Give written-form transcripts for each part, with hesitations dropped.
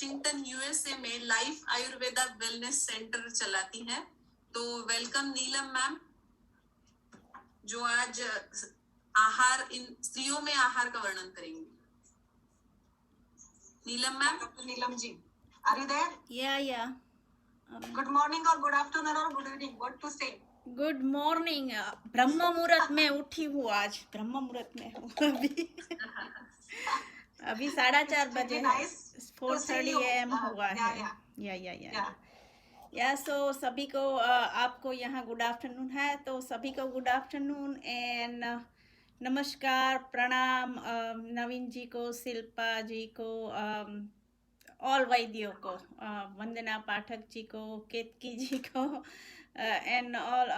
Washington USA में life Ayurveda wellness centre चलाती हैं। तो वेलकम नीलम मैम, जो आज आहार, इन स्त्रियों में आहार का वर्णन करेंगी। नीलम ma'am. Dr. Neelam ji, are you there? Yeah. Good morning or good afternoon or good evening. What to say? Good morning. ब्रह्म मुहूर्त में उठी हूँ आज, ब्रह्म मुहूर्त में हूँ अभी 4:30 बजे है, 4:30 AM हुआ है। या सो सभी को आपको यहाँ गुड आफ्टरनून है, तो सभी को गुड आफ्टरनून एंड नमस्कार, प्रणाम नवीन जी को, शिल्पा जी को, ऑल वैद्यों को, वंदना पाठक जी को, केतकी जी को एंड ऑल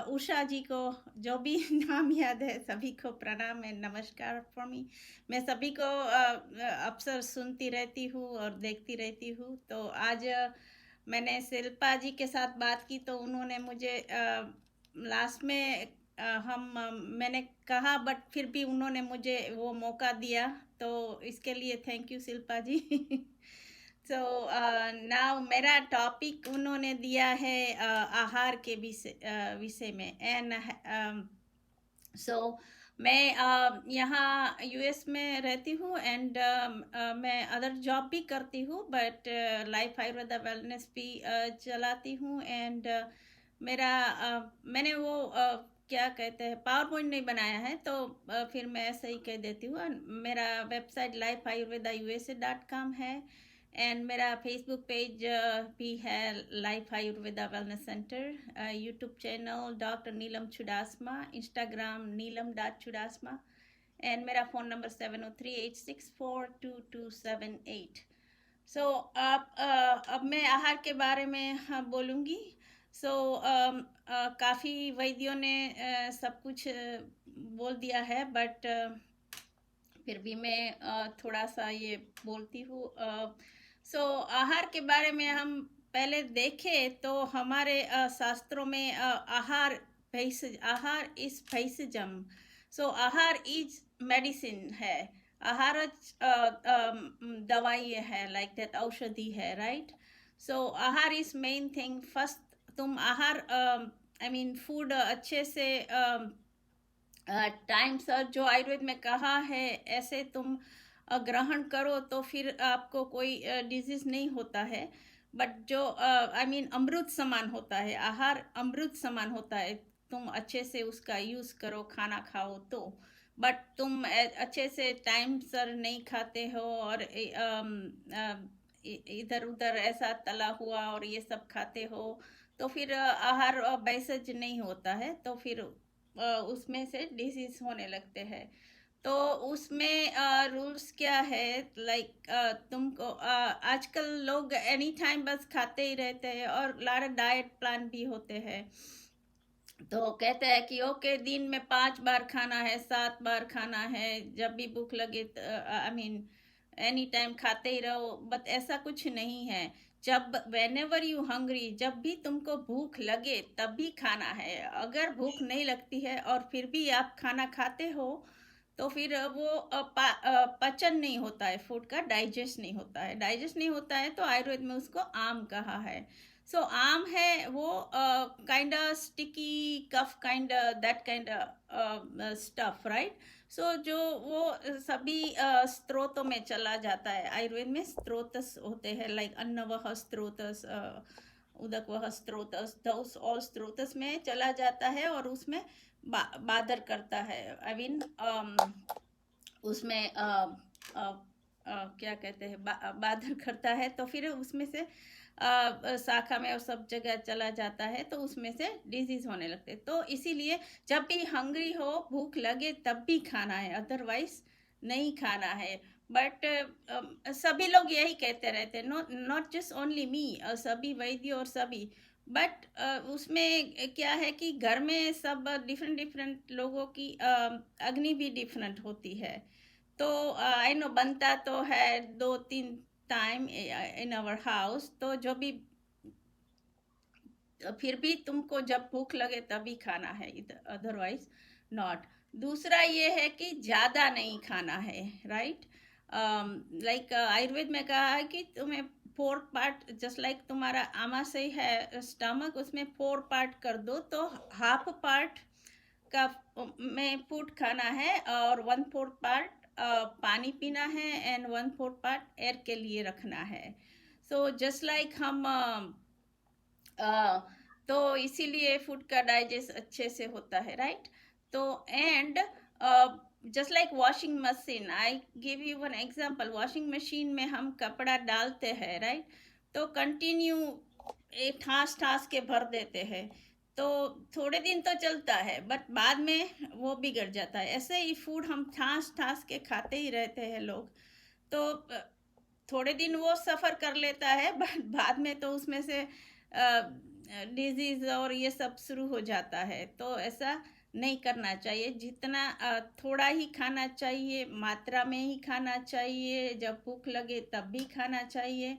उषा जी को, जो भी नाम याद है सभी को प्रणाम एंड नमस्कार फॉर मी। मैं सभी को अक्सर सुनती रहती हूँ और देखती रहती हूँ। तो आज मैंने शिल्पा जी के साथ बात की, तो उन्होंने मुझे लास्ट में मैंने कहा, बट फिर भी उन्होंने मुझे वो मौका दिया, तो इसके लिए थैंक यू शिल्पा जी तो नाउ मेरा टॉपिक उन्होंने दिया है आहार के विषय में। एंड सो मैं यहाँ यूएस में रहती हूँ एंड मैं अदर जॉब भी करती हूँ, बट लाइफ आयुर्वेदा वेलनेस भी चलाती हूँ। एंड मैंने वो क्या कहते हैं, पावर पॉइंट नहीं बनाया है, तो फिर मैं ऐसे ही कह देती हूँ। मेरा वेबसाइट lifeayurveda.usa.com है एंड मेरा फेसबुक पेज भी है life Ayurveda wellness centre, YouTube channel doctor Neelam Chudasama, Instagram Neelam Chudasama and मेरा फ़ोन नंबर 703-864-2278। सो अब मैं आहार के बारे में बोलूँगी। सो काफ़ी वैद्यों ने सब कुछ बोल दिया है, बट फिर भी मैं थोड़ा सा ये बोलती हूँ। सो आहार के बारे में हम पहले देखें तो हमारे शास्त्रों में आहार इज भेषजम। सो आहार इज मेडिसिन है, आहार दवाई है, लाइक दैट, औषधि है, राइट। सो आहार इज मेन थिंग। फर्स्ट तुम आहार फूड अच्छे से टाइम सर, जो आयुर्वेद में कहा है ऐसे तुम ग्रहण करो, तो फिर आपको कोई डिजीज नहीं होता है। बट जो अमृत समान होता है, आहार अमृत समान होता है, तुम अच्छे से उसका यूज़ करो, खाना खाओ तो। बट तुम अच्छे से टाइम सर नहीं खाते हो और इधर उधर ऐसा तला हुआ और ये सब खाते हो, तो फिर आहार भेषज नहीं होता है, तो फिर उसमें से डिसीज होने लगते हैं। तो उसमें रूल्स क्या है, लाइक तुमको आजकल लोग एनी टाइम बस खाते ही रहते हैं, और लारे डाइट प्लान भी होते हैं। तो कहते हैं कि ओके दिन में 5 बार खाना है, 7 बार खाना है, जब भी भूख लगे एनी टाइम खाते ही रहो। बट ऐसा कुछ नहीं है। जब whenever you hungry, जब भी तुमको भूख लगे तभी खाना है। अगर भूख नहीं लगती है और फिर भी आप खाना खाते हो, तो फिर वो पचन नहीं होता है, फूड का डाइजेस्ट नहीं होता है। डाइजेस्ट नहीं होता है तो आयुर्वेद में उसको आम कहा है। सो आम है वो काइंड स्टिकी कफ kind that kind stuff, right. So जो वो सभी स्त्रोतों में चला जाता है। आयुर्वेद में स्त्रोतस होते हैं, लाइक अन्नवह स्त्रोतस, उदकवह स्त्रोतस, दोस ऑल स्त्रोतस में चला जाता है और उसमें बादर करता है। उसमें क्या कहते हैं, बादर करता है, तो फिर उसमें से शाखा में और सब जगह चला जाता है, तो उसमें से डिजीज होने लगते। तो इसीलिए जब भी हंग्री हो, भूख लगे, तब भी खाना है, अदरवाइज नहीं खाना है। बट सभी लोग यही कहते रहते हैं, नॉट जस्ट ओनली मी, सभी वैद्य और सभी। बट उसमें क्या है कि घर में सब डिफरेंट लोगों की अग्नि भी डिफरेंट होती है। तो आई नो बनता तो है 2-3 टाइम इन आवर हाउस, तो जो भी फिर भी तुमको जब भूख लगे तभी खाना है, अदरवाइज नॉट। दूसरा ये है कि ज़्यादा नहीं खाना है, राइट। लाइक आयुर्वेद में कहा है कि तुम्हें 4 पार्ट, जस्ट लाइक तुम्हारा आमाशय है स्टमक, उसमें 4 पार्ट कर दो, तो हाफ पार्ट का में फूड खाना है और 1/4 पार्ट पानी पीना है एंड 1/4 पार्ट एयर के लिए रखना है. सो जस्ट लाइक हम तो इसीलिए फूड का डाइजेस्ट अच्छे से होता है, राइट. तो and just like washing machine, I give you one example. Washing machine में हम कपड़ा डालते हैं, राइट, तो कंटिन्यू एक ठास के भर देते हैं, तो थोड़े दिन तो चलता है बट बाद में वो बिगड़ जाता है. ऐसे ही फूड हम ठास के खाते ही रहते हैं लोग, तो थोड़े दिन वो सफ़र कर लेता है बट बाद में तो उसमें से डिजीज़ और ये सब शुरू हो जाता है. तो ऐसा नहीं करना चाहिए. जितना थोड़ा ही खाना चाहिए, मात्रा में ही खाना चाहिए, जब भूख लगे तब भी खाना चाहिए.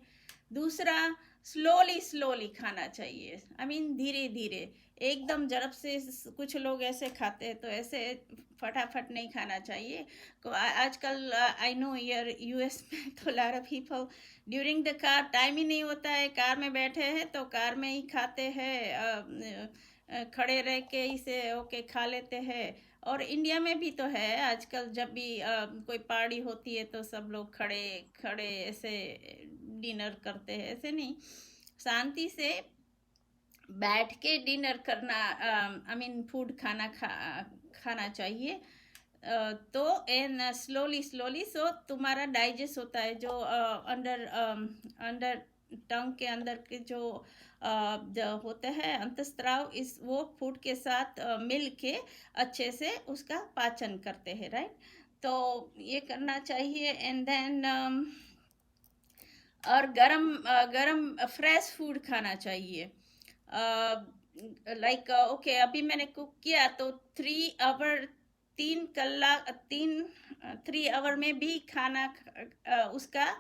दूसरा, स्लोली खाना चाहिए. आई मीन धीरे धीरे, एकदम जड़प से. कुछ लोग ऐसे खाते हैं, तो ऐसे फटाफट नहीं खाना चाहिए. आजकल आई नो यूएस में तो lot of people during the car, time ही नहीं होता है, कार में बैठे हैं तो कार में ही खाते हैं, खड़े रह के इसे ओके खा लेते हैं. और इंडिया में भी तो है आजकल, जब भी कोई पार्टी होती है तो सब लोग खड़े खड़े ऐसे डिनर करते हैं. ऐसे नहीं, शांति से बैठ के डिनर करना, आई मीन फूड खाना चाहिए. तो एन स्लोली सो तुम्हारा डाइजेस्ट होता है. जो अंडर टंग के अंदर के जो होते हैं अंतस्त्राव, इस वो फूड के साथ मिल के अच्छे से उसका पाचन करते हैं, राइट. तो ये करना चाहिए. एंड देन और गरम फ्रेश फूड खाना चाहिए. लाइक ओके, अभी मैंने कुक किया तो 3 आवर 3 आवर में भी खाना उसका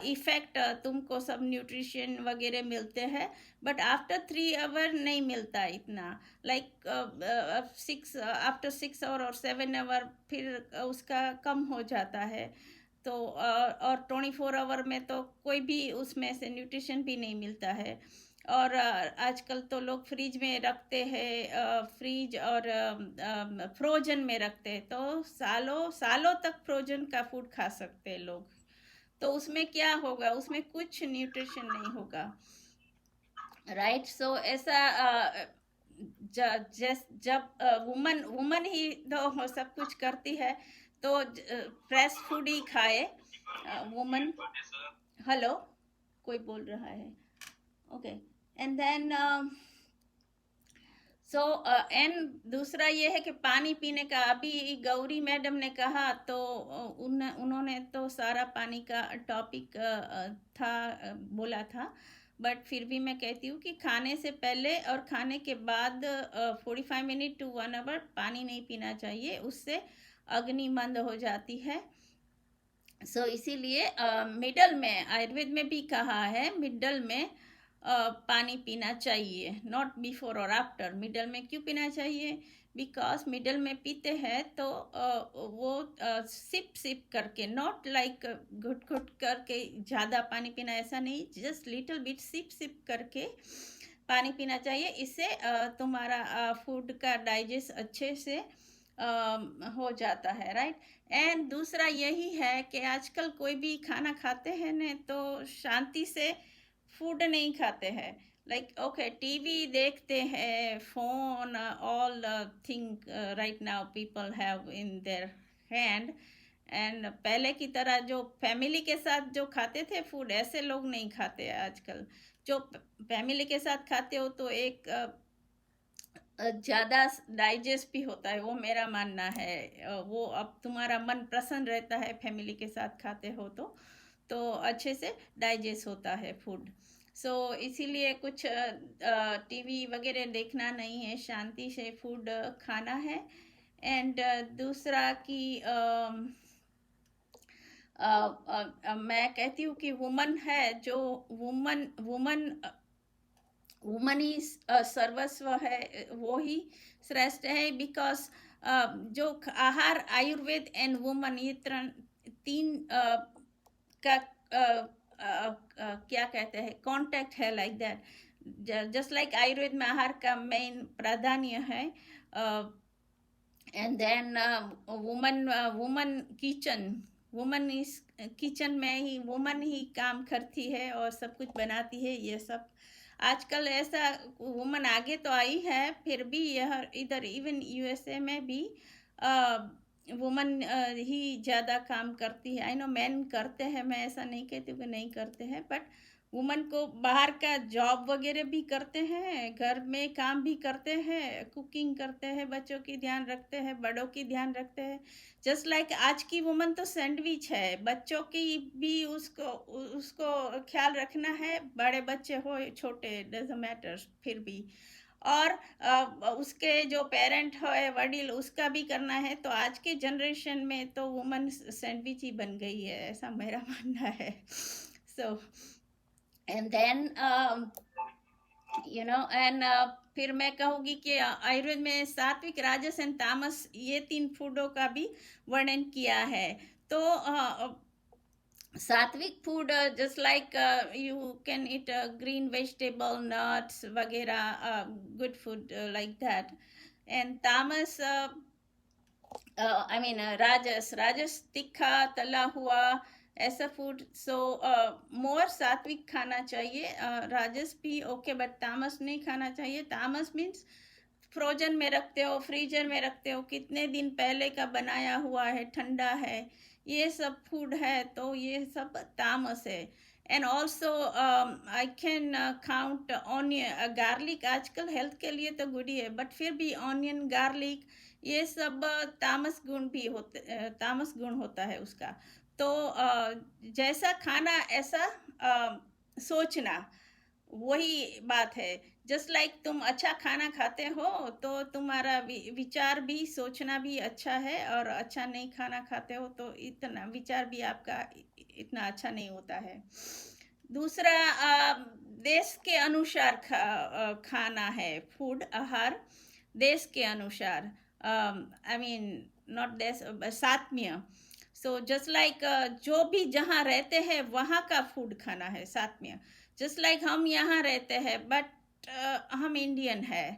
इफेक्ट तुमको सब न्यूट्रिशन वगैरह मिलते हैं, बट आफ्टर 3 आवर नहीं मिलता इतना. लाइक आफ्टर 6 आवर और 7 आवर फिर उसका कम हो जाता है. तो और 24 आवर में तो कोई भी उसमें से न्यूट्रिशन भी नहीं मिलता है. और आजकल तो लोग फ्रिज में रखते हैं, फ्रिज और फ्रोजन में रखते हैं, तो सालों तक फ्रोजन का फूड खा सकते हैं लोग. तो उसमें क्या होगा, उसमें कुछ न्यूट्रिशन नहीं होगा, राइट. सो ऐसा जब वुमन ही तो सब कुछ करती है, तो फ्रेश फूड ही खाए वुमन. हेलो, कोई बोल रहा है, okay. And then so and दूसरा ये है कि पानी पीने का. अभी गौरी मैडम ने कहा, तो उन्होंने तो सारा पानी का टॉपिक बोला था, बट फिर भी मैं कहती हूँ कि खाने से पहले और खाने के बाद 45 मिनट टू 1 आवर पानी नहीं पीना चाहिए, उससे अग्नि मंद हो जाती है. सो इसीलिए मिडल में, आयुर्वेद में भी कहा है, मिडल में पानी पीना चाहिए, नॉट बिफोर और आफ्टर. मिडल में क्यों पीना चाहिए? बिकॉज मिडल में पीते हैं तो वो सिप करके, नॉट लाइक घुट करके ज़्यादा पानी पीना, ऐसा नहीं, जस्ट लिटिल बिट सिप करके पानी पीना चाहिए. इससे तुम्हारा फूड का डाइजेस्ट अच्छे से हो जाता है, राइट. एंड दूसरा यही है कि आजकल कोई भी खाना खाते हैं न, तो शांति से फूड नहीं खाते हैं. लाइक ओके, टीवी देखते हैं, phone, all thing right now people have in their hand. And पहले की तरह जो फैमिली के साथ जो खाते थे फूड, ऐसे लोग नहीं खाते आजकल. जो फैमिली के साथ खाते हो तो एक ज़्यादा डाइजेस्ट भी होता है, वो मेरा मानना है. वो अब तुम्हारा मन प्रसन्न रहता है फैमिली के साथ खाते हो तो अच्छे से डाइजेस्ट होता है फूड. सो इसीलिए कुछ टीवी वगैरह देखना नहीं है, शांति से फूड खाना है. एंड दूसरा कि मैं कहती हूँ कि वुमन है, जो वुमन ही सर्वस्व है, वो ही श्रेष्ठ है. बिकॉज जो आहार, आयुर्वेद एंड वुमन, ये तीन का क्या कहते हैं कांटेक्ट है, like that. Just like Ayurveda में आहार का मेन प्राधान्य है, and then woman kitchen, woman इस किचन में ही वुमन ही काम करती है और सब कुछ बनाती है। ये सब आजकल ऐसा वुमन आगे तो आई है, फिर भी यह इधर इवन यूएसए में भी वुमन ही ज़्यादा काम करती है। आई नो मैन करते हैं, मैं ऐसा नहीं कहती हूँ कि नहीं करते हैं, बट वुमन को बाहर का जॉब वगैरह भी करते हैं, घर में काम भी करते हैं, कुकिंग करते हैं, बच्चों की ध्यान रखते हैं, बड़ों की ध्यान रखते हैं। जस्ट लाइक आज की वुमन तो सैंडविच है, बच्चों की भी उसको उसको ख्याल रखना है, बड़े बच्चे हो छोटे डजंट मैटर, फिर भी। और उसके जो पेरेंट है वडील, उसका भी करना है। तो आज के जनरेशन में तो वुमन सैंडविच ही बन गई है, ऐसा मेरा मानना है। So and then you know and फिर मैं कहूँगी कि आयुर्वेद में सात्विक, राजस एंड तामस, ये तीन फूडों का भी वर्णन किया है। तो sattvic food just like you can eat green vegetable, nuts वगैरह, good food like that. And tamas I mean राजस तीखा तला हुआ ऐसा फूड। सो मोर सात्विक खाना चाहिए, राजस भी ओके बट तामस नहीं खाना चाहिए। तामस मीन्स फ्रोजन में रखते हो, फ्रीजर में रखते हो, कितने दिन पहले का बनाया हुआ है, ठंडा है, ये सब फूड है, तो ये सब तामस है। And also I can count onion, garlic आजकल हेल्थ के लिए तो गुड ही है, बट फिर भी ऑनियन, गार्लिक, ये सब तामस गुण भी होते, तामस गुण होता है उसका। तो जैसा खाना ऐसा सोचना, वही बात है। जस्ट लाइक तुम अच्छा खाना खाते हो तो तुम्हारा विचार भी, सोचना भी अच्छा है, और अच्छा नहीं खाना खाते हो तो इतना विचार भी आपका इतना अच्छा नहीं होता है। दूसरा देश के अनुसार खाना है, फूड, आहार देश के अनुसार, आई मीन नॉट देश, सात्म्य। सो जस्ट लाइक जो भी जहाँ रहते हैं वहाँ का फूड खाना है सात्म्य। जस्ट लाइक हम यहाँ रहते हैं बट हम इंडियन है,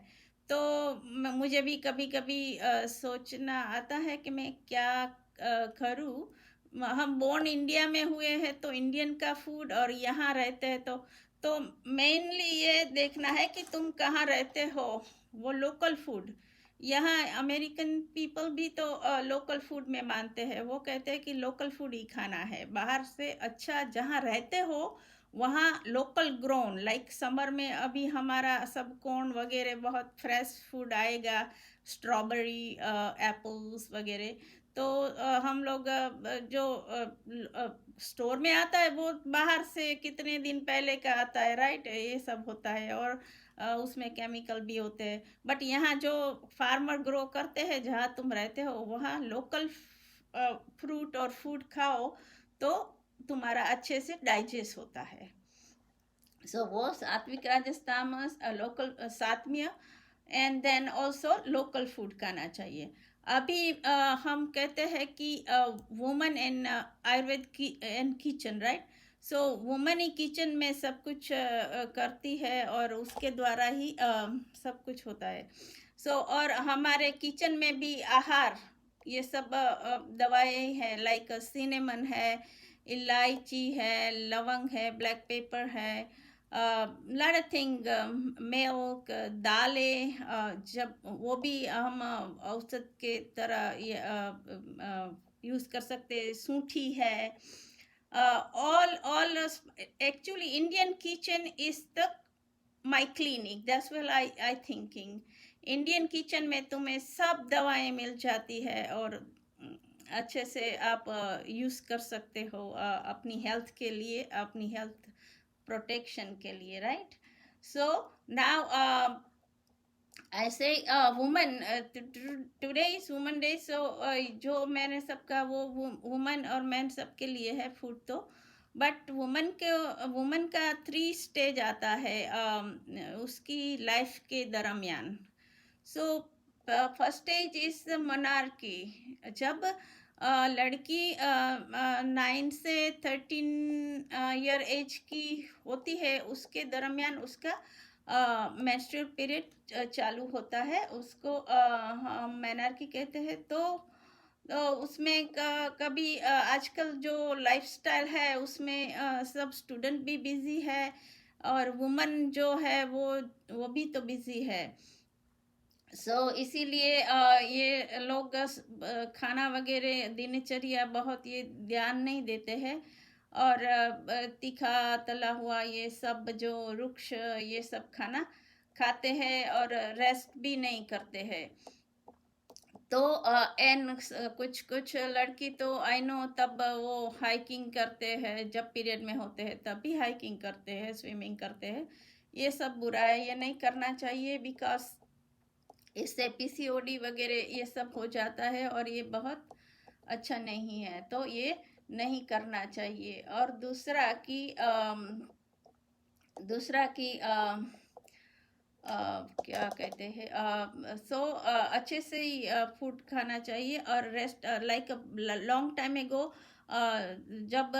तो मुझे भी कभी कभी सोचना आता है कि मैं क्या करूँ। हम बोर्न इंडिया में हुए हैं तो इंडियन का फूड, और यहाँ रहते हैं तो मेनली ये देखना है कि तुम कहाँ रहते हो, वो लोकल फूड। यहाँ अमेरिकन पीपल भी तो लोकल फूड में मानते हैं, वो कहते हैं कि लोकल फूड ही खाना है, बाहर से अच्छा जहाँ रहते हो वहाँ लोकल ग्रोन। लाइक समर में अभी हमारा सब कॉर्न वगैरह बहुत फ्रेश फूड आएगा, स्ट्रॉबेरी, एप्पल्स वगैरह। तो हम लोग जो स्टोर में आता है वो बाहर से कितने दिन पहले का आता है, राइट, ये सब होता है, और उसमें केमिकल भी होते हैं। बट यहाँ जो फार्मर ग्रो करते हैं जहाँ तुम रहते हो, वहाँ लोकल फ्रूट और फूड खाओ तो तुम्हारा अच्छे से डाइजेस्ट होता है। सो वो सात्विक, राजस, तामस, लोकल, सात्म्य, and then also local food खाना चाहिए। अभी हम कहते हैं कि वुमन इन आयुर्वेद की and kitchen, right. So woman he kitchen में सब कुछ करती है और उसके द्वारा ही सब कुछ होता है। सो और हमारे किचन में भी आहार, ये सब दवाएं हैं, लाइक सिनेमन है, इलायची है, लवंग है, ब्लैक पेपर है, lot of thing, मिल्क, दालें, जब वो भी हम औषध के तरह यूज़ कर सकते हैं, सूठी है। all actually Indian kitchen is the my clinic, that's what I thinking। Indian kitchen में तुम्हें सब दवाएं मिल जाती है और अच्छे से आप यूज़ कर सकते हो अपनी हेल्थ के लिए, अपनी हेल्थ प्रोटेक्शन के लिए, right. So now I say woman, today is woman day, so जो मैंने सबका वो वुमन और मैन सबके लिए है फूड। तो बट वुमन का 3 स्टेज आता है उसकी लाइफ के दरमियान। So first stage is monarchy, जब लड़की 9 से 13 ईयर एज की होती है, उसके दरमियान उसका मेंस्ट्रुअल पीरियड चालू होता है, उसको मेनार्की कहते हैं। तो उसमें कभी आजकल जो लाइफस्टाइल है उसमें सब स्टूडेंट भी बिजी है और वुमन जो है वो भी तो बिजी है। इसीलिए ये लोग खाना वगैरह दिनचर्या बहुत ये ध्यान नहीं देते हैं और तीखा तला हुआ ये सब जो रुक्ष ये सब खाना खाते हैं और रेस्ट भी नहीं करते हैं। तो कुछ कुछ लड़की तो आई नो तब वो हाइकिंग करते हैं, जब पीरियड में होते हैं तब भी हाइकिंग करते हैं, स्विमिंग करते हैं। ये सब बुरा है, ये नहीं करना चाहिए, बिकॉज इससे पीसीओडी वगैरह ये सब हो जाता है और ये बहुत अच्छा नहीं है, तो ये नहीं करना चाहिए। और दूसरा कि क्या कहते हैं, अच्छे से ही फूड खाना चाहिए और रेस्ट लाइक लॉन्ग टाइम एगो जब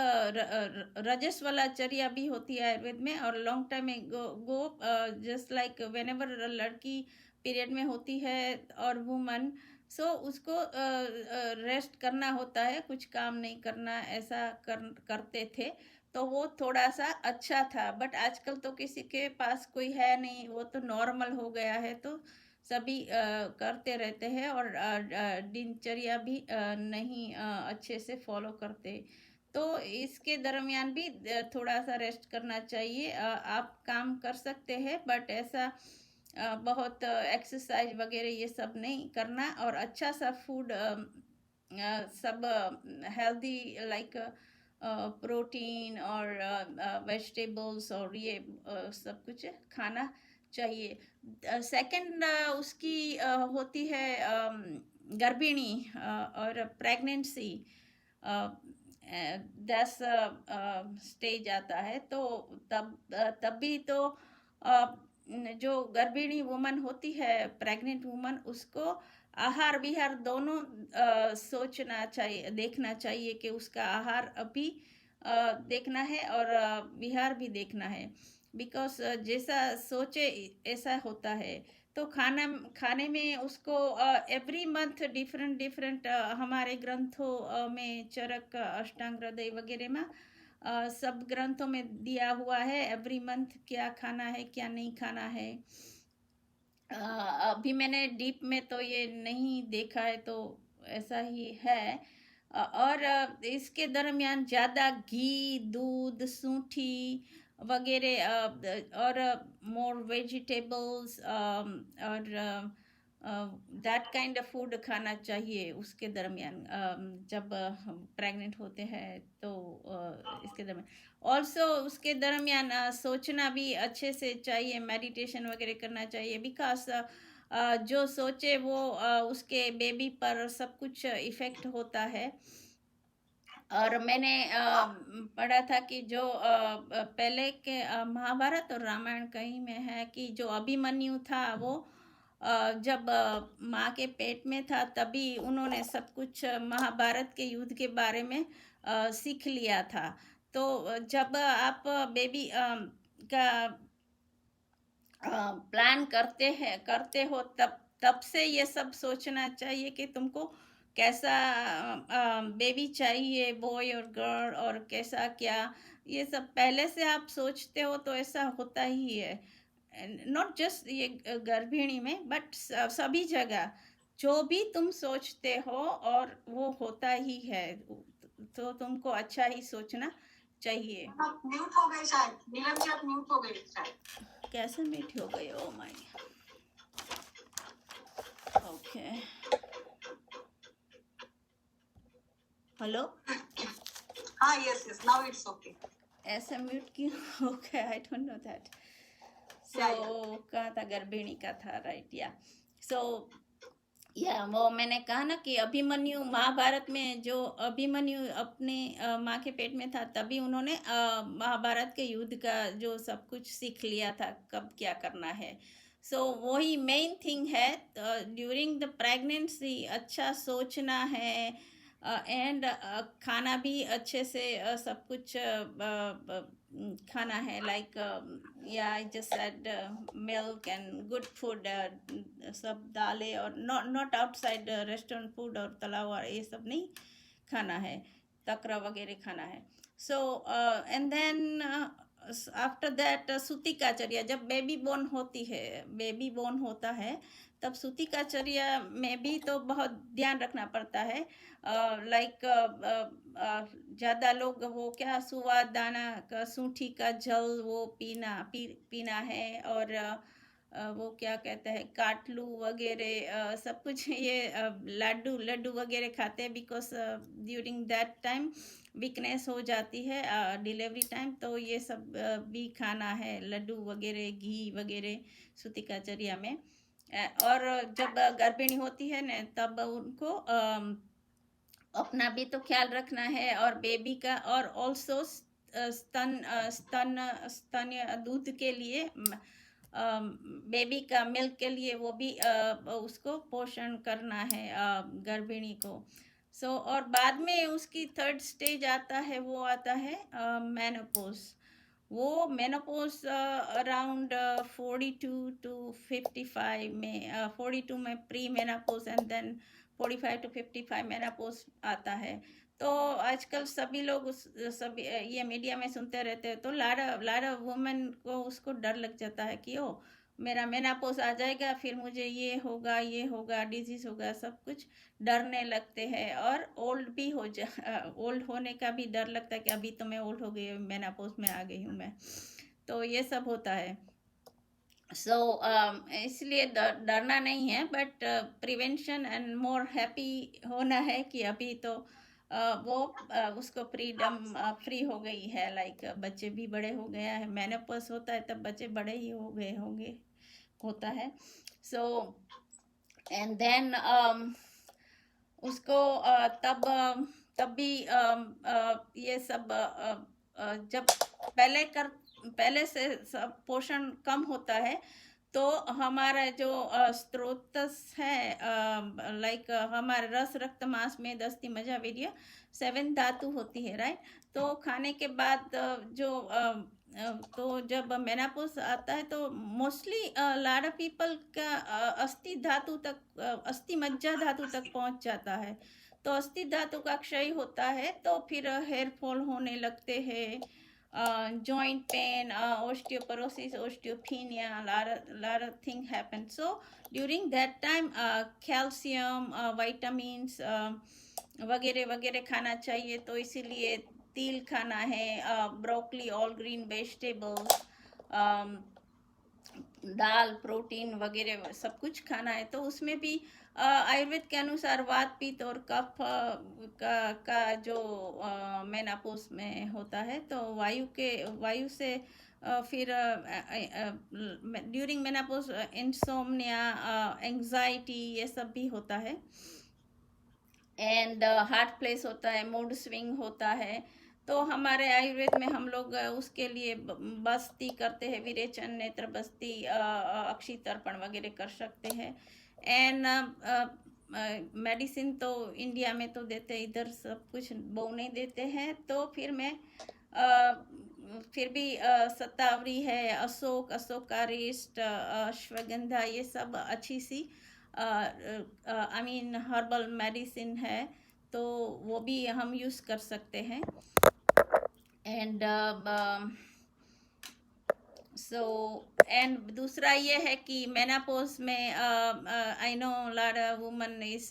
रजस वाला चर्या भी होती है आयुर्वेद में, और लॉन्ग टाइम एगो जस्ट लाइक वेनेवर लड़की पीरियड में होती है और वुमन, उसको रेस्ट करना होता है, कुछ काम नहीं करना, ऐसा करते थे, तो वो थोड़ा सा अच्छा था। बट आजकल तो किसी के पास कोई है नहीं, वो तो नॉर्मल हो गया है, तो सभी करते रहते हैं और दिनचर्या भी नहीं अच्छे से फॉलो करते। तो इसके दरमियान भी थोड़ा सा रेस्ट करना चाहिए। आप काम कर सकते हैं बट ऐसा बहुत एक्सरसाइज वगैरह ये सब नहीं करना, और अच्छा सा फूड सब हेल्दी लाइक प्रोटीन और वेजिटेबल्स और ये सब कुछ खाना चाहिए। सेकंड उसकी होती है गर्भिणी और प्रेगनेंसी, 10 स्टेज आता है, तो तब भी तो जो गर्भिणी वुमन होती है, प्रेग्नेंट वुमन, उसको आहार विहार दोनों सोचना चाहिए, देखना चाहिए कि उसका आहार अभी देखना है और विहार भी देखना है, बिकॉज जैसा सोचे ऐसा होता है। तो खाने में उसको एवरी मंथ डिफरेंट डिफरेंट हमारे ग्रंथों में चरक अष्टांग हृदय वगैरह में सब ग्रंथों में दिया हुआ है एवरी मंथ क्या खाना है क्या नहीं खाना है। अभी मैंने डीप में तो ये नहीं देखा है, तो ऐसा ही है। और इसके दरमियान ज़्यादा घी, दूध, सूठी वगैरह और मोर वेजिटेबल्स और दैट काइंड ऑफ फूड खाना चाहिए उसके दरमियान, जब हम प्रेग्नेंट होते हैं तो इसके दरमियान ऑल्सो उसके दरमियान सोचना भी अच्छे से चाहिए, मेडिटेशन वगैरह करना चाहिए, बिकॉज जो सोचे वो उसके बेबी पर सब कुछ इफ़ेक्ट होता है। और मैंने पढ़ा था कि जो पहले के महाभारत और रामायण कहीं में है कि जो अभिमन्यु था वो जब माँ के पेट में था तभी उन्होंने सब कुछ महाभारत के युद्ध के बारे में सीख लिया था। तो जब आप बेबी का प्लान करते हो तब से ये सब सोचना चाहिए कि तुमको कैसा बेबी चाहिए, बॉय और गर्ल, और कैसा क्या, ये सब पहले से आप सोचते हो तो ऐसा होता ही है। नॉट जस्ट ये गर्भिणी में बट सभी जगह जो भी तुम सोचते हो और वो होता ही है, तो तुमको अच्छा ही सोचना चाहिए। आप म्यूट हो गए शायद, नीलम जी आप म्यूट हो गए शायद। कैसे मीट हो गई? ओ माय, ओके, हेलो, हाँ yes yes now it's okay. ऐसे म्यूट क्यों हो गया? I don't know that. So कहा था गर्भिणी का था, राइट? या सो या वो मैंने कहा ना कि अभिमन्यु महाभारत में जो अभिमन्यु अपने माँ के पेट में था तभी उन्होंने महाभारत के युद्ध का जो सब कुछ सीख लिया था, कब क्या करना है। सो वही मेन थिंग है, ड्यूरिंग द प्रेगनेंसी अच्छा सोचना है, एंड खाना भी अच्छे से सब कुछ खाना है, लाइक या I just said milk and good food, सब दालें, और नॉट आउटसाइड रेस्टोरेंट फूड और तला हुआ ये सब नहीं खाना है, तकरा वगैरह खाना है. So and then after that सूती काचरिया, जब बेबी बोर्न होता है तब सूती काचरिया में भी तो बहुत ध्यान रखना पड़ता है. लाइक ज़्यादा लोग वो क्या सुवा दाना का सूठी का जल वो पीना है, और वो क्या कहते हैं काटलू वगैरह सब कुछ ये लड्डू वगैरह खाते हैं, because during that time weakness हो जाती है डिलीवरी टाइम, तो ये सब भी खाना है, लड्डू वगैरह घी वगैरह सूती काचरिया में. और जब गर्भिणी होती है न तब उनको अपना भी तो ख्याल रखना है, और बेबी का, और ऑल्सो स्तन दूध के लिए, बेबी का मिल्क के लिए वो भी उसको पोषण करना है गर्भिणी को. सो और बाद में उसकी थर्ड स्टेज आता है, वो आता है मेनोपॉज. वो मेनोपॉज अराउंड 42 to 55 में, 42 में pre menopause and then 45 to 55 menopause आता है. तो आजकल सभी लोग सभी ये मीडिया में सुनते रहते हैं, तो लारा वुमेन को उसको डर लग जाता है कि ओ मेरा मेनोपॉज आ जाएगा, फिर मुझे ये होगा डिजीज होगा, सब कुछ डरने लगते हैं. और ओल्ड होने का भी डर लगता है कि अभी तो मैं ओल्ड हो गई, मेनोपॉज में आ गई हूँ मैं. तो ये सब होता है. सो इसलिए डरना नहीं है, but prevention and more happy होना है कि अभी तो वो उसको फ्रीडम फ्री हो गई है, लाइक बच्चे भी बड़े हो गया है. मेनोपॉज होता है तब बच्चे बड़े ही हो गए होंगे, होता है. सो एंड देन उसको तब भी ये सब जब पहले से सब पोषण कम होता है, तो हमारा जो स्रोत है, लाइक हमारे रस रक्त मांस में दस्ती मज्जा वीर्य 7 धातु होती है, राइट. तो खाने के बाद तो जब मेनोपॉज आता है तो मोस्टली लाडा पीपल का अस्थि मज्जा धातु तक पहुंच जाता है. तो अस्थि धातु का क्षय होता है, तो फिर हेयर फॉल होने लगते हैं, joint pain, osteoporosis, osteopenia, lot of things happen. So during that time calcium, vitamins वगैरह खाना चाहिए. तो इसीलिए तिल खाना है, ब्रोकली, ऑल ग्रीन वेजिटेबल्स, दाल, प्रोटीन वगैरह सब कुछ खाना है. तो उसमें भी आयुर्वेद के अनुसार वात पित्त और कफ का जो मेनोपॉज में होता है, तो वायु से फिर ड्यूरिंग मेनोपॉज इंसोम्निया, एंजाइटी ये सब भी होता है. एंड हार्ट प्लेस होता है, मूड स्विंग होता है. तो हमारे आयुर्वेद में हम लोग उसके लिए बस्ती करते हैं, विरेचन, नेत्र बस्ती, अक्षी तर्पण वगैरह कर सकते हैं. एंड मेडिसिन तो इंडिया में तो देते, इधर सब कुछ वो नहीं देते हैं. तो फिर मैं फिर भी शतावरी है, अशोकारिष्ट, अश्वगंधा, ये सब अच्छी सी आई मीन हर्बल मेडिसिन है, तो वो भी हम यूज़ कर सकते हैं. एंड सो एंड दूसरा ये है कि मेनोपॉज में I know lot of women is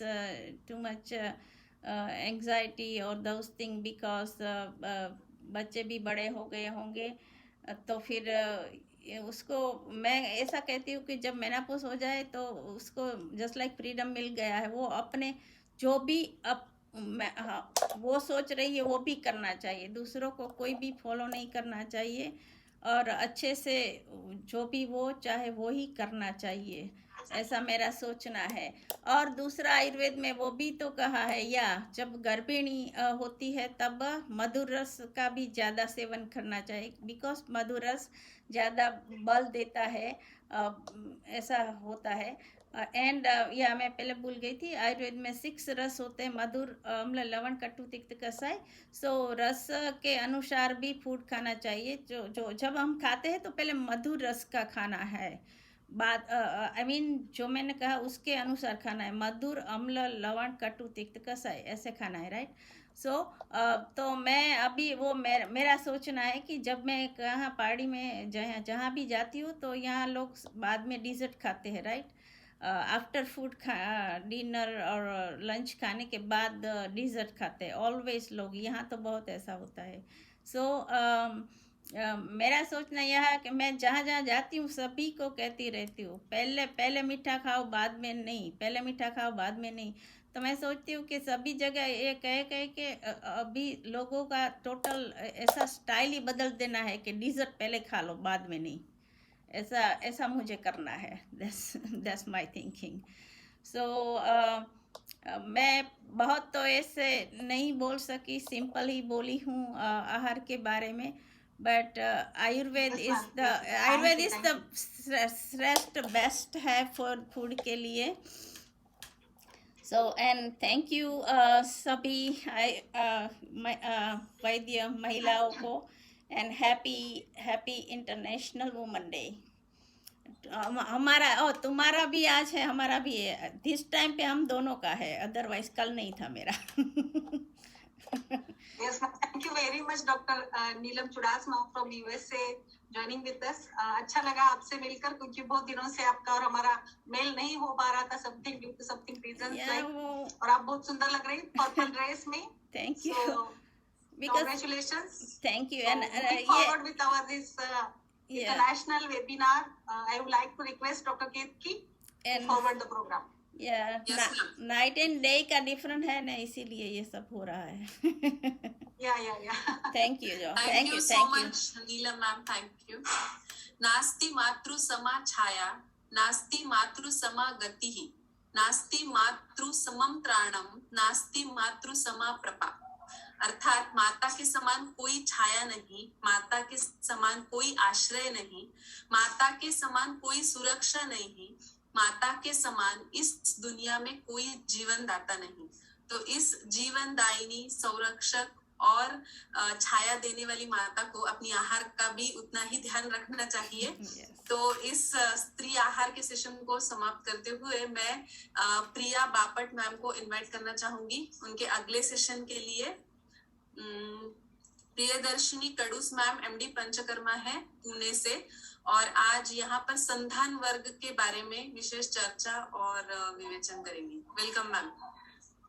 too much anxiety और दोस थिंग, बिकॉज बच्चे भी बड़े हो गए होंगे. तो फिर उसको मैं ऐसा कहती हूँ कि जब मेनोपॉज हो जाए तो उसको जस्ट लाइक फ्रीडम मिल गया है, वो अपने जो भी वो सोच रही है वो भी करना चाहिए, दूसरों को कोई भी फॉलो नहीं करना चाहिए, और अच्छे से जो भी वो चाहे वो ही करना चाहिए, ऐसा मेरा सोचना है. और दूसरा आयुर्वेद में वो भी तो कहा है, या जब गर्भिणी होती है तब मधुर रस का भी ज़्यादा सेवन करना चाहिए, बिकॉज मधुर रस ज़्यादा बल देता है, ऐसा होता है. एंड या मैं पहले भूल गई थी, आयुर्वेद में 6 रस होते हैं, मधुर, अम्ल, लवण, कटु, तिक्त, कसाय। सो रस के अनुसार भी फूड खाना चाहिए। जो जो जब हम खाते हैं तो पहले मधुर रस का खाना है, बाद आई मीन जो मैंने कहा उसके अनुसार खाना है, मधुर, अम्ल, लवण, कटु, तिक्त, कसाय, ऐसे खाना है, राइट। सो तो मैं अभी वो मेरा सोचना है कि जब मैं कहाँ पहाड़ी में जहाँ जहाँ भी जाती हूँ तो यहाँ लोग बाद में डिज़र्ट खाते हैं, राइट। आफ्टर फूड डिनर और लंच खाने के बाद डिज़र्ट खाते हैं ऑलवेज लोग, यहाँ तो बहुत ऐसा होता है। सो मेरा सोचना यह है कि मैं जहाँ जहाँ जाती हूँ सभी को कहती रहती हूँ, पहले पहले मीठा खाओ बाद में नहीं, पहले मीठा खाओ बाद में नहीं। तो मैं सोचती हूँ कि सभी जगह ये कह कह के अभी लोगों का टोटल ऐसा स्टाइल ही बदल देना है कि डिज़र्ट पहले खा लो बाद में नहीं, ऐसा ऐसा मुझे करना है। That's my thinking. सो मैं बहुत तो ऐसे नहीं बोल सकी, सिंपल ही बोली हूँ आहार के बारे में, but Ayurveda Yes, is ma'am. The Yes, yes. Ayurveda Thank you, is thank you. The श्रेष्ठ बेस्ट है फॉर फूड के लिए। सो एंड थैंक यू सभी वैद्य महिलाओं को, and happy international women day. हमारा तुम्हारा भी आज है, हमारा भी है, दिस टाइम पे हम दोनों का है, अदरवाइज कल नहीं था मेरा। Yes, ma'am. Thank you very much, Dr. Neelam Chudasama from USA joining with us. अच्छा लगा आपसे मिलकर, क्योंकि बहुत दिनों से आपका और हमारा मेल नहीं हो पा रहा था, something due to something reasons like, और आप बहुत सुंदर लग रही पर्पल ड्रेस में। Thank you. So, congratulations. Thank you. So, and moving forward with our this international webinar, I would like to request Dr. Ketki to forward the program. Night and day का different है ना, इसीलिए ये सब हो रहा है। थैंक यू जो, thank you so much Neelam ma'am, thank you. नास्ति मातृ समा छाया, नास्ति मातृ समा गतिः, नास्ति मातृ समम त्राणम, नास्ति मातृ समा प्रपा। अर्थात माता के समान कोई छाया नहीं, माता के समान कोई आश्रय नहीं, माता के समान कोई सुरक्षा नहीं, माता के समान इस दुनिया में कोई जीवन दाता नहीं। तो इस जीवन दायिनी, संरक्षक और छाया देने वाली माता को अपनी आहार का भी उतना ही ध्यान रखना चाहिए। तो इस स्त्री आहार के सेशन को समाप्त करते हुए मैं प्रिया बापट मैम को इनवाइट करना चाहूंगी उनके अगले सेशन के लिए। प्रियदर्शिनी कड़ूस मैम एमडी पंचकर्मा है पुणे से, और आज यहाँ पर संधान वर्ग के बारे में विशेष चर्चा और विवेचन करेंगी। Welcome ma'am.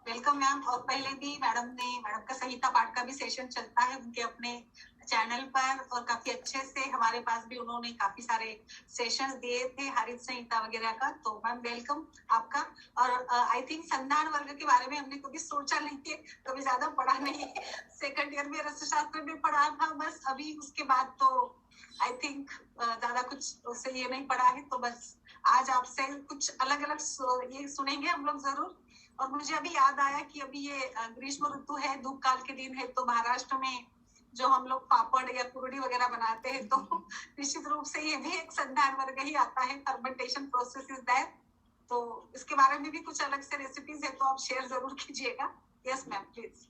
Welcome ma'am. और पहले भी मैडम का संहिता पाठ का भी सेशन चलता है उनके अपने चैनल पर, और काफी अच्छे से हमारे पास भी उन्होंने काफी सारे सेशंस दिए थे हरित संहिता वगैरह का। तो मैम वेलकम आपका। और आई थिंक संधान वर्ग के बारे में हमने कभी सोचा नहीं है, कभी ज्यादा पढ़ा नहीं, सेकंड ईयर में रसशास्त्र में पढ़ा था बस, अभी उसके बाद तो आई थिंक ज्यादा कुछ उससे ये नहीं पढ़ा है। तो बस आज आपसे कुछ अलग अलग ये सुनेंगे हम लोग जरूर। और मुझे अभी याद आया कि अभी ये ग्रीष्म ऋतु है, धूप काल के दिन है, तो महाराष्ट्र में जो हम लोग पापड़ या कुरड़ी वगैरह बनाते हैं, तो निश्चित रूप से ये भी एक संधान वर्ग ही आता है, फर्मेंटेशन प्रोसेस इज दैट। तो इसके बारे में भी कुछ अलग से रेसिपीज है, तो आप शेयर जरूर कीजिएगा। Yes ma'am please.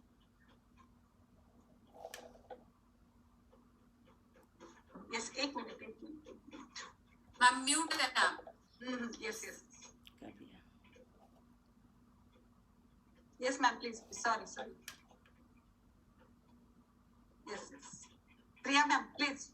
यस, एक मिनट मैम म्यूट है आप। Yes yes ma'am please, sorry. Yes. Priya ma'am, please.